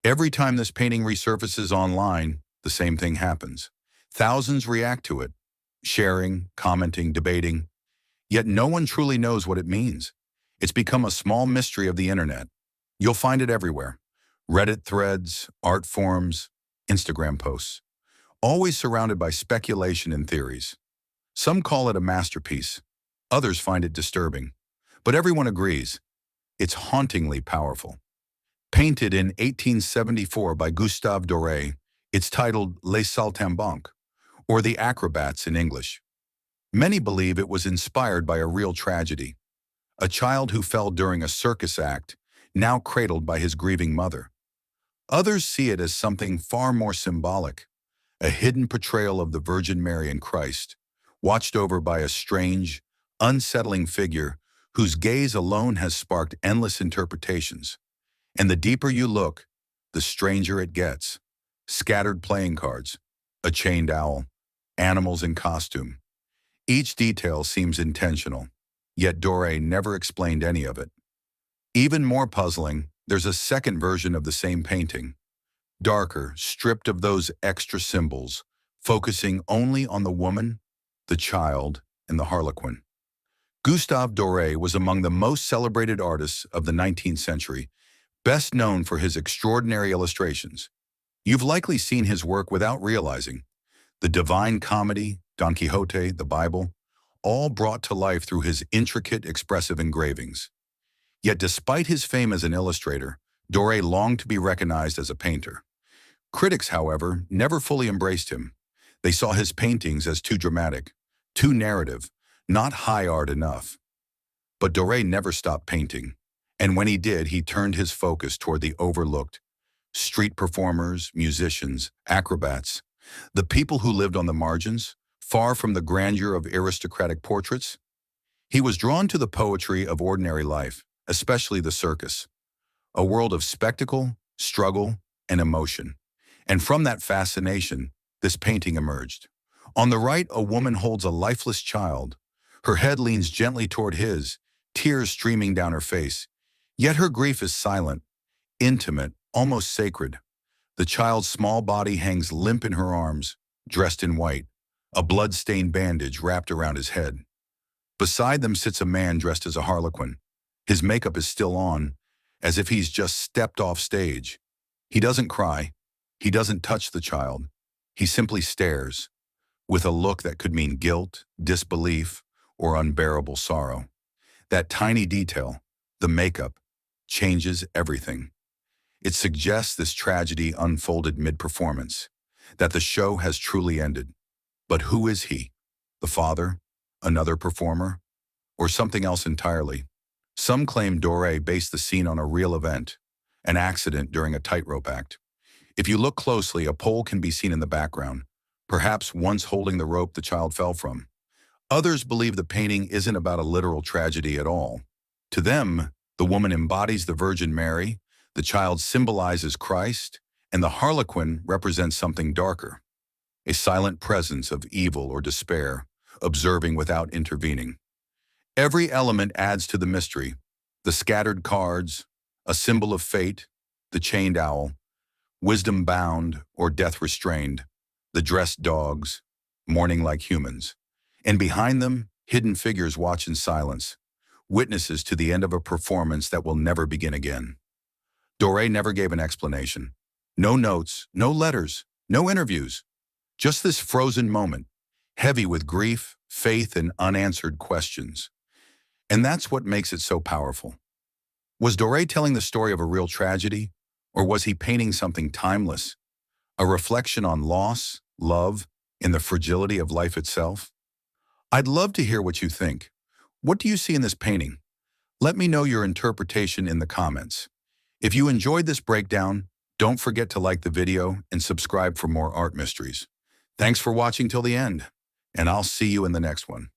Every time this painting resurfaces online, the same thing happens. Thousands react to it, sharing, commenting, debating, yet no one truly knows what it means. It's become a small mystery of the internet. You'll find it everywhere. Reddit threads, art forums, Instagram posts, always surrounded by speculation and theories. Some call it a masterpiece, others find it disturbing, but everyone agrees it's hauntingly powerful. Painted in 1874 by Gustave Doré, it's titled Les Saltimbanques, or The Acrobats in English. Many believe it was inspired by a real tragedy, a child who fell during a circus act, now cradled by his grieving mother. Others see it as something far more symbolic, a hidden portrayal of the Virgin Mary and Christ, watched over by a strange, unsettling figure whose gaze alone has sparked endless interpretations. And the deeper you look, the stranger it gets. Scattered playing cards, a chained owl, animals in costume. Each detail seems intentional, yet Doré never explained any of it. Even more puzzling, there's a second version of the same painting, darker, stripped of those extra symbols, focusing only on the woman, the child, and the harlequin. Gustave Doré was among the most celebrated artists of the 19th century, best known for his extraordinary illustrations. You've likely seen his work without realizing. The Divine Comedy, Don Quixote, the Bible, all brought to life through his intricate, expressive engravings. Yet despite his fame as an illustrator, Doré longed to be recognized as a painter. Critics, however, never fully embraced him. They saw his paintings as too dramatic, too narrative, not high art enough. But Doré never stopped painting, and when he did, he turned his focus toward the overlooked. Street performers, musicians, acrobats, the people who lived on the margins, far from the grandeur of aristocratic portraits. He was drawn to the poetry of ordinary life, especially the circus, a world of spectacle, struggle, and emotion. And from that fascination, this painting emerged. On the right, a woman holds a lifeless child. Her head leans gently toward his, tears streaming down her face. Yet her grief is silent, intimate, almost sacred. The child's small body hangs limp in her arms, dressed in white, a blood-stained bandage wrapped around his head. Beside them sits a man dressed as a harlequin. His makeup is still on, as if he's just stepped off stage. He doesn't cry. He doesn't touch the child. He simply stares, with a look that could mean guilt, disbelief, or unbearable sorrow. That tiny detail, the makeup, changes everything. It suggests this tragedy unfolded mid-performance, that the show has truly ended. But who is he? The father? Another performer? Or something else entirely? Some claim Doré based the scene on a real event, an accident during a tightrope act. If you look closely, a pole can be seen in the background, perhaps once holding the rope the child fell from. Others believe the painting isn't about a literal tragedy at all. To them, the woman embodies the Virgin Mary, the child symbolizes Christ, and the harlequin represents something darker, a silent presence of evil or despair, observing without intervening. Every element adds to the mystery: the scattered cards, a symbol of fate, the chained owl, wisdom bound or death restrained, the dressed dogs, mourning like humans. And behind them, hidden figures watch in silence, witnesses to the end of a performance that will never begin again. Doré never gave an explanation. No notes, no letters, no interviews. Just this frozen moment, heavy with grief, faith, and unanswered questions. And that's what makes it so powerful. Was Doré telling the story of a real tragedy, or was he painting something timeless, a reflection on loss, love, and the fragility of life itself? I'd love to hear what you think. What do you see in this painting? Let me know your interpretation in the comments. If you enjoyed this breakdown, don't forget to like the video and subscribe for more art mysteries. Thanks for watching till the end, and I'll see you in the next one.